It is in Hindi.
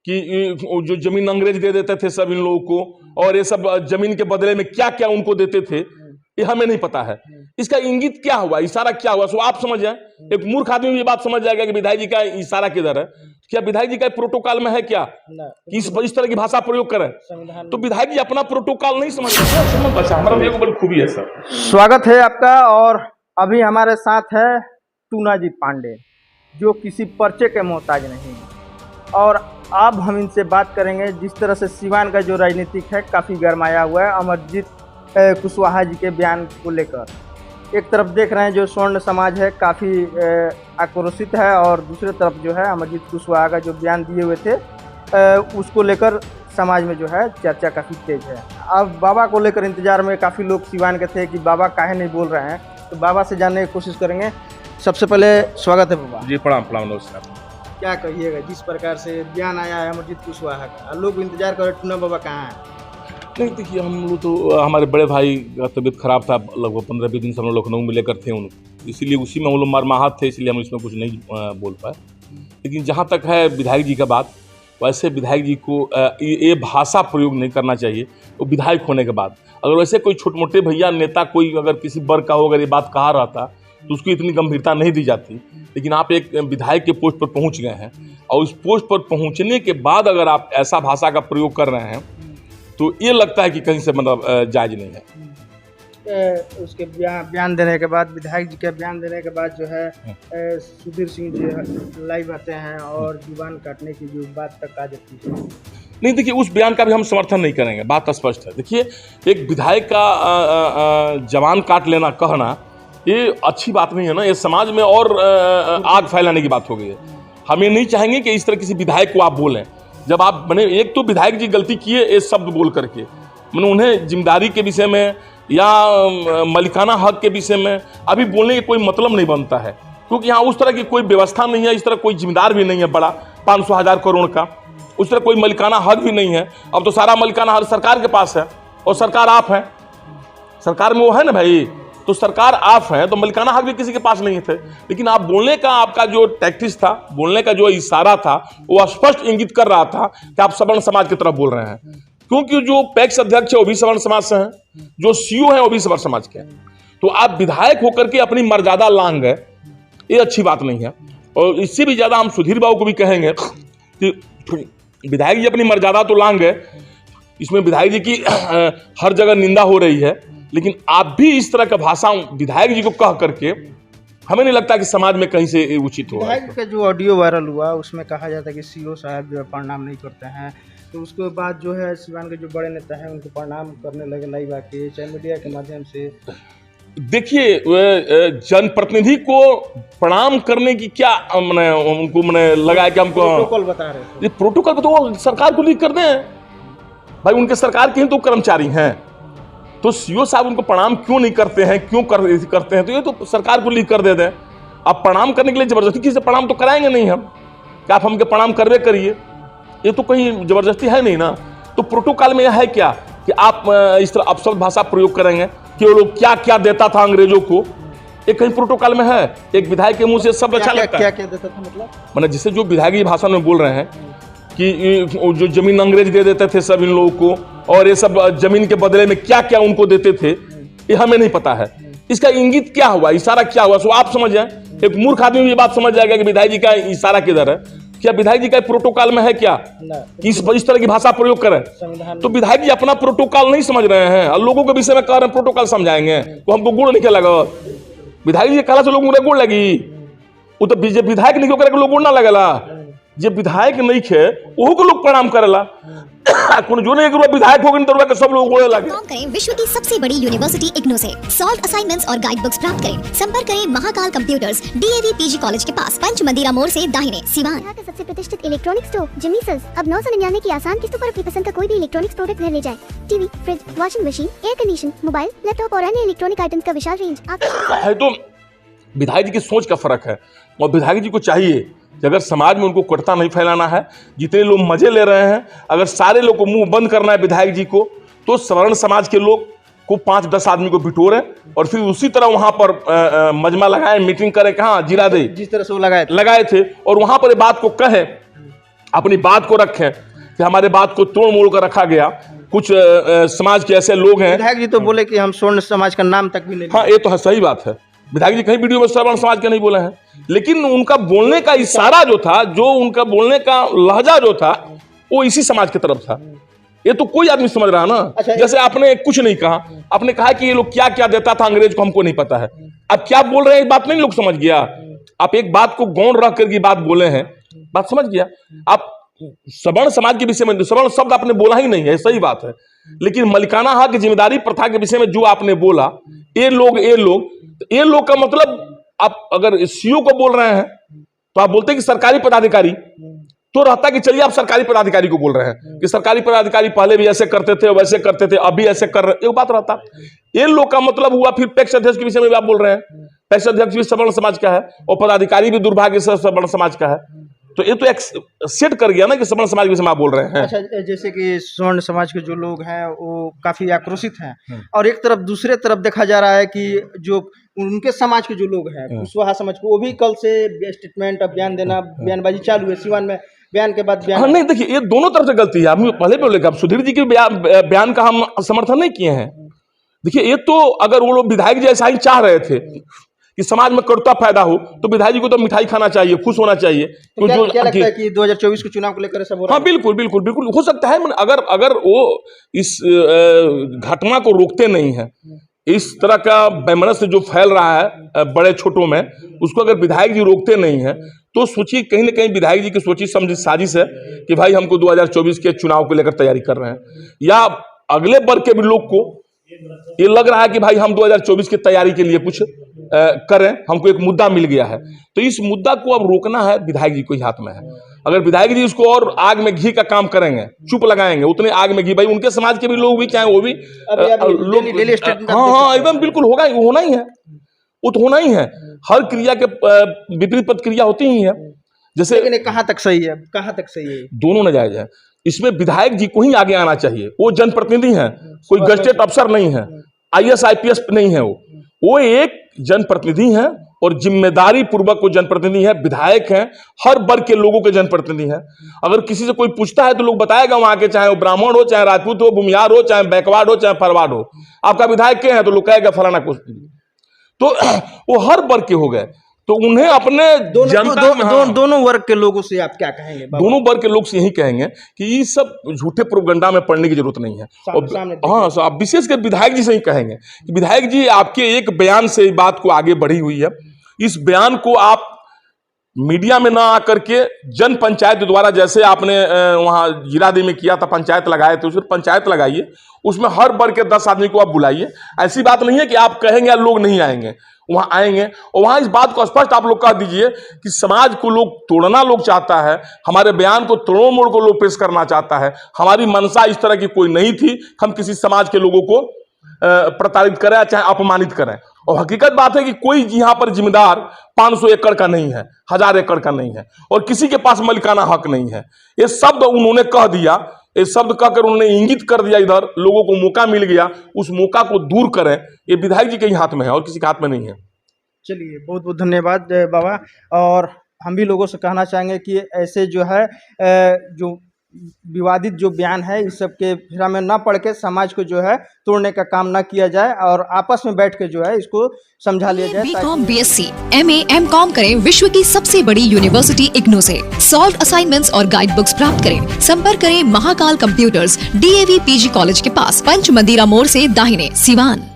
कि जो जमीन अंग्रेज दे देते थे सब इन लोगों को, और ये सब जमीन के बदले में क्या क्या उनको देते थे, ये हमें नहीं पता है। इसका इंगित क्या हुआ, इशारा क्या हुआ, सो आप समझ जाए। एक मूर्ख आदमी ये बात समझ जाएगा कि विधायक जी का इशारा किधर है। क्या विधायक जी का प्रोटोकॉल में है क्या कि इस तरह की भाषा प्रयोग करें? तो विधायक जी अपना प्रोटोकॉल नहीं समझ रहे। हमारा एक बड़ी खूबी है सर। स्वागत है आपका। और अभी हमारे साथ है टूनाजी पांडे, जो किसी पर्चे के मोहताज नहीं है। और अब हम इनसे बात करेंगे जिस तरह से सिवान का जो राजनीतिक है काफ़ी गरमाया हुआ है अमरजीत कुशवाहा जी के बयान को लेकर। एक तरफ देख रहे हैं जो स्वर्ण समाज है काफ़ी आक्रोशित है, और दूसरी तरफ जो है अमरजीत कुशवाहा का जो बयान दिए हुए थे उसको लेकर समाज में जो है चर्चा काफ़ी तेज है। अब बाबा को लेकर इंतजार में काफ़ी लोग सिवान के थे कि बाबा काहे नहीं बोल रहे हैं, तो बाबा से जानने की कोशिश करेंगे। सबसे पहले स्वागत है बाबा जी। प्रणाम प्रणाम नमस्कार। क्या कहिएगा जिस प्रकार से बयान आया है अमरजीत कुशवाहा का, लोग इंतजार कर रहे टूना बाबा कहाँ है? नहीं देखिए, हम लोग तो हमारे बड़े भाई का तबीयत खराब था, लगभग 15-20 दिन से हम लोग लखनऊ में लेकर थे उनको, इसीलिए उसी में हम लोग मरमाहत थे, इसलिए हम इसमें कुछ नहीं बोल पाए। लेकिन जहाँ तक है विधायक जी का बात, वैसे विधायक जी को ये भाषा प्रयोग नहीं करना चाहिए। वो विधायक होने के बाद अगर वैसे कोई छोटे मोटे भैया नेता कोई अगर किसी वर्ग का हो अगर ये बात कहा रहता तो उसको इतनी गंभीरता नहीं दी जाती। लेकिन आप एक विधायक के पोस्ट पर पहुंच गए हैं, और उस पोस्ट पर पहुंचने के बाद अगर आप ऐसा भाषा का प्रयोग कर रहे हैं तो ये लगता है कि कहीं से मतलब जायज़ नहीं है। उसके बयान देने के बाद, विधायक जी के बयान देने के बाद जो है सुधीर सिंह जी लाइव आते हैं और जुबान काटने की जो बात तक आ जाती है। नहीं देखिए, उस बयान का भी हम समर्थन नहीं करेंगे, बात स्पष्ट है। देखिए, एक विधायक का जवान काट लेना कहना ये अच्छी बात नहीं है ना, ये समाज में और आग फैलाने की बात हो गई है। हम ये नहीं चाहेंगे कि इस तरह किसी विधायक को आप बोलें। जब आप मैंने एक तो विधायक जी गलती किए ये शब्द बोल करके, मैंने उन्हें जिम्मेदारी के विषय में या मलिकाना हक के विषय में अभी बोलने का कोई मतलब नहीं बनता है, क्योंकि यहाँ उस तरह की कोई व्यवस्था नहीं है, इस तरह कोई जिम्मेदार भी नहीं है बड़ा 500,000 करोड़ का, उस तरह कोई मलिकाना हक भी नहीं है। अब तो सारा मलिकाना हक सरकार के पास है, और सरकार आप हैं, सरकार में वो है ना भाई, तो सरकार आप हैं तो मलिकाना हक भी किसी के पास नहीं थे। लेकिन आप बोलने का आपका जो टैक्टिस था, बोलने का जो इशारा था, वो स्पष्ट इंगित कर रहा था कि आप सवर्ण समाज की तरफ बोल रहे हैं, क्योंकि जो पैक्स अध्यक्ष है वो भी सवर्ण समाज से हैं, जो सीओ है वो भी सवर्ण समाज के हैं। तो आप विधायक होकर के अपनी मर्यादा लांग गए, ये अच्छी बात नहीं है। और इससे भी ज्यादा हम सुधीर बाबू को भी कहेंगे कि विधायक जी अपनी मर्यादा तो लांग गए, इसमें विधायक जी की हर जगह निंदा हो रही है, लेकिन आप भी इस तरह का भाषा विधायक जी को कह करके हमें नहीं लगता कि समाज में कहीं से उचित हो। विधायक का जो ऑडियो वायरल हुआ उसमें कहा जाता है कि सीओ साहब जो है प्रणाम नहीं करते हैं, तो उसके बाद जो है सिवान के जो बड़े नेता हैं उनको प्रणाम करने लगे लाइव आके, चाहे मीडिया के माध्यम से। देखिए, जनप्रतिनिधि को प्रणाम करने की क्या मैंने उनको मैंने लगा कि हमको प्रोटोकॉल बता रहे थे। ये प्रोटोकॉल तो सरकार को लीक कर दें भाई, उनके सरकार के ही तो कर्मचारी हैं, तो सीओ साहब उनको प्रणाम क्यों नहीं करते हैं, क्यों करते हैं, तो ये तो सरकार को लीक कर दे दें। आप प्रणाम करने के लिए जबरदस्ती किसी से प्रणाम तो कराएंगे नहीं हम, कि आप हमके प्रणाम करवे करिए, ये तो कहीं जबरदस्ती है नहीं ना। तो प्रोटोकॉल में यह है क्या कि आप इस तरह अपशब्द भाषा प्रयोग करेंगे कि वो लोग क्या क्या देता था अंग्रेजों को, एक कहीं प्रोटोकॉल में है? एक विधायक के मुंह से शब्द अच्छा लगता है? क्या देता था मतलब? मैंने जिससे जो विधायक भाषा में बोल रहे हैं कि जो जमीन अंग्रेज दे देते थे सब इन लोगों को, और ये सब जमीन के बदले में क्या क्या उनको देते थे, ये हमें नहीं पता है। इसका इंगित क्या हुआ, इशारा क्या हुआ, सो आप समझ जाए। एक मूर्ख आदमी ये बात समझ जाएगा कि विधायक जी का इशारा किधर है। क्या विधायक जी का प्रोटोकॉल में है क्या कि इस तरह की भाषा प्रयोग करें? तो विधायक जी अपना प्रोटोकॉल नहीं समझ रहे हैं, और लोगों के विषय में कह रहे हैं प्रोटोकॉल समझाएंगे, तो हमको गुड़ नहीं लगा। विधायक जी कहला से लोग गुड़ लगी, वो तो विधायक नहीं करे लोग गुड़ ना लगेला। जे विधायक नहीं खे वो को लोग प्रणाम करेला, जो नहीं विधायक हो गए सब लोग बोले लगे। करें विश्व की सबसे बड़ी यूनिवर्सिटी इग्नू से सॉल्व असाइनमेंट्स और गाइड बुक्स प्राप्त करें। संपर्क करें Mahakal computers, DAV PG college के पास, पंच मंदिरा मोड़ से दाहिने, सिवान। यहाँ का सबसे प्रतिष्ठित इलेक्ट्रॉनिक स्टोर जिमीसंस अब 999 की आसान किस्तों पर अपनी पसंद का कोई भी इलेक्ट्रॉनिक्स प्रोडक्ट घर ले जाए। TV, fridge, washing machine, air condition, mobile, laptop और अन्य इलेक्ट्रॉनिक आइटम्स का विशाल रेंज है। तो विधायक जी की सोच का फर्क है, और विधायक जी को चाहिए कि अगर समाज में उनको कटुता नहीं फैलाना है, जितने लोग मजे ले रहे हैं, अगर सारे लोग को मुंह बंद करना है विधायक जी को, तो सवर्ण समाज के लोग को 5-10 आदमी को बिटोरें और फिर उसी तरह वहां पर मजमा लगाएं, मीटिंग करें कि हाँ जिला दे, जिस तरह से वो लगाए थे, और वहां पर बात को कहे अपनी बात को रखें कि हमारे बात को तोड़ मोड़ कर रखा गया। कुछ समाज के ऐसे लोग हैं। विधायक जी तो बोले कि हम स्वर्ण समाज का नाम तक भी नहीं। हाँ, ये तो है, सही बात है। विधायक जी कहीं वीडियो में सवर्ण समाज के नहीं बोले हैं, लेकिन उनका बोलने का इशारा जो था, जो उनका बोलने का लहजा जो था, वो इसी समाज की तरफ था। ये तो कोई आदमी समझ रहा है ना। अच्छा, जैसे आपने कुछ नहीं कहा, आपने कहा कि ये लोग क्या क्या देता था अंग्रेज को, हमको नहीं पता है। अब क्या बोल रहे हैं ये बात नहीं लोग समझ गया। आप एक बात को गौण रख करके बात बोले हैं, बात समझ गया। आप सवर्ण समाज के विषय में सवर्ण शब्द आपने बोला ही नहीं है, सही बात है, लेकिन मलिकाना हक जिम्मेदारी प्रथा के विषय में जो आपने बोला, ये लोग का मतलब, आप अगर सीओ को बोल रहे हैं तो आप बोलते हैं कि सरकारी पदाधिकारी, तो रहता कि चलिए आप सरकारी पदाधिकारी को बोल रहे हैं कि सरकारी पदाधिकारी पहले भी ऐसे करते थे, वैसे करते थे, अभी ऐसे कर रहे, एक बात रहता। ये लोग का मतलब हुआ फिर पैक्स अध्यक्ष के विषय में भी आप बोल रहे हैं। पैक्स अध्यक्ष भी सवर्ण समाज का है और पदाधिकारी भी दुर्भाग्य से सवर्ण समाज का है। तो ये तो एक सेट कर गया ना कि सवर्ण समाज के विषय में आप बोल रहे हैं। अच्छा, जैसे कि स्वर्ण समाज के जो लोग हैं वो काफी आक्रोशित हैं, और एक तरफ दूसरे तरफ देखा जा रहा है कि जो उनके समाज के जो लोग हैं, कुशवाहा समाज के, वो भी कल से स्टेटमेंट, बयान देना, बयानबाजी चालू है सिवान में। बयान के बाद बयान। हाँ, नहीं, देखिए ये दोनों तरफ से गलती है। हम पहले भी बोले, सुधीर जी के बयान का हम समर्थन नहीं किए हैं। देखिए, ये तो अगर वो लोग विधायक जी ऐसा ही चाह रहे थे कि समाज में कटुता पैदा हो, तो विधायक जी को तो मिठाई खाना चाहिए, खुश होना चाहिए। तो क्या लगता है कि 2024 के चुनाव को लेकर सब हो रहा है? हाँ, बिल्कुल बिल्कुल बिल्कुल हो सकता है। अगर वो इस घटना को रोकते नहीं है, इस तरह का वैमनस्य जो फैल रहा है बड़े छोटों में, उसको अगर विधायक जी रोकते नहीं है, तो सोचिए कहीं ना कहीं विधायक जी की सोची समझी साजिश है कि भाई हमको 2024 के चुनाव को लेकर तैयारी कर रहे हैं, या अगले वर्ग के भी लोग को ये लग रहा है कि भाई हम 2024 की तैयारी के लिए कुछ करें, हमको एक मुद्दा मिल गया है। तो इस मुद्दा को अब रोकना है विधायक जी को ही हाथ में है। अगर विधायक जी इसको और आग में घी का काम करेंगे, चुप लगाएंगे, उतने आग में घी, भाई उनके समाज के भी लोग भी चाहे वो भी लोग, हाँ एकदम बिल्कुल होगा, होना ही है, वो तो होना ही है। हर क्रिया के विपरीत प्रतिक्रिया होती ही है। जैसे कहाँ तक सही है, कहाँ तक सही है, दोनों नाजायज है। इसमें विधायक जी को ही आगे आना चाहिए। वो जनप्रतिनिधि हैं, कोई गजेटेड अफसर नहीं है, IAS IPS नहीं है। वो एक जनप्रतिनिधि हैं और जिम्मेदारी पूर्वक वो जनप्रतिनिधि है, विधायक हैं, हर वर्ग के लोगों के जनप्रतिनिधि हैं। अगर किसी से कोई पूछता है तो लोग बताएगा वहां के, चाहे वो ब्राह्मण हो, चाहे राजपूत हो, भूमियार हो, चाहे बैकवर्ड हो, चाहे फरवर्ड हो, आपका विधायक क्या है, तो लोग कहेगा फलाना कुछ। तो वो हर वर्ग के हो गए, तो उन्हें अपने दोनों वर्ग के लोगों से आप क्या कहेंगे? दोनों वर्ग के लोग से यही कहेंगे कि ये सब झूठे प्रोपगंडा में पड़ने की जरूरत नहीं है। हाँ, आप विशेषकर विधायक जी से ही कहेंगे कि विधायक जी आपके एक बयान से बात को आगे बढ़ी हुई है। इस बयान को आप मीडिया में ना आकर के जन पंचायत द्वारा, जैसे आपने वहाँ जीरादेवी में किया था, पंचायत लगाए थे, उसमें पंचायत लगाइए, उसमें हर वर्ग के 10 आदमी को आप बुलाइए। ऐसी बात नहीं है कि आप कहेंगे लोग नहीं आएंगे, वहां आएंगे, और वहां इस बात को स्पष्ट आप लोग कह दीजिए कि समाज को लोग तोड़ना लोग चाहता है, हमारे बयान को तोड़ मोड़ को लोग पेश करना चाहता है। हमारी मंशा इस तरह की कोई नहीं थी, हम किसी समाज के लोगों को प्रताड़ित करें चाहे अपमानित करें। और हकीकत बात है कि कोई यहाँ पर जिम्मेदार 500 एकड़ का नहीं है, 1000 एकड़ का नहीं है, और किसी के पास मलिकाना हक नहीं है। ये शब्द उन्होंने कह दिया, ये शब्द कहकर उन्होंने इंगित कर दिया, इधर लोगों को मौका मिल गया, उस मौका को दूर करें, ये विधायक जी के ही हाथ में है और किसी के हाथ में नहीं है। चलिए, बहुत बहुत धन्यवाद बाबा। और हम भी लोगों से कहना चाहेंगे कि ऐसे जो है जो विवादित जो बयान है, इस सब के फेरा में ना पड़ के समाज को जो है तोड़ने का काम ना किया जाए, और आपस में बैठ के जो है इसको समझा लिया जाए। BCom BSc MA MCom करें विश्व की सबसे बड़ी यूनिवर्सिटी इग्नू से। सॉल्व असाइनमेंट्स और गाइड बुक्स प्राप्त करें। संपर्क करें Mahakal computers, DAV PG college के पास, पंच मंदिरा मोड़ से दाहिने, सिवान।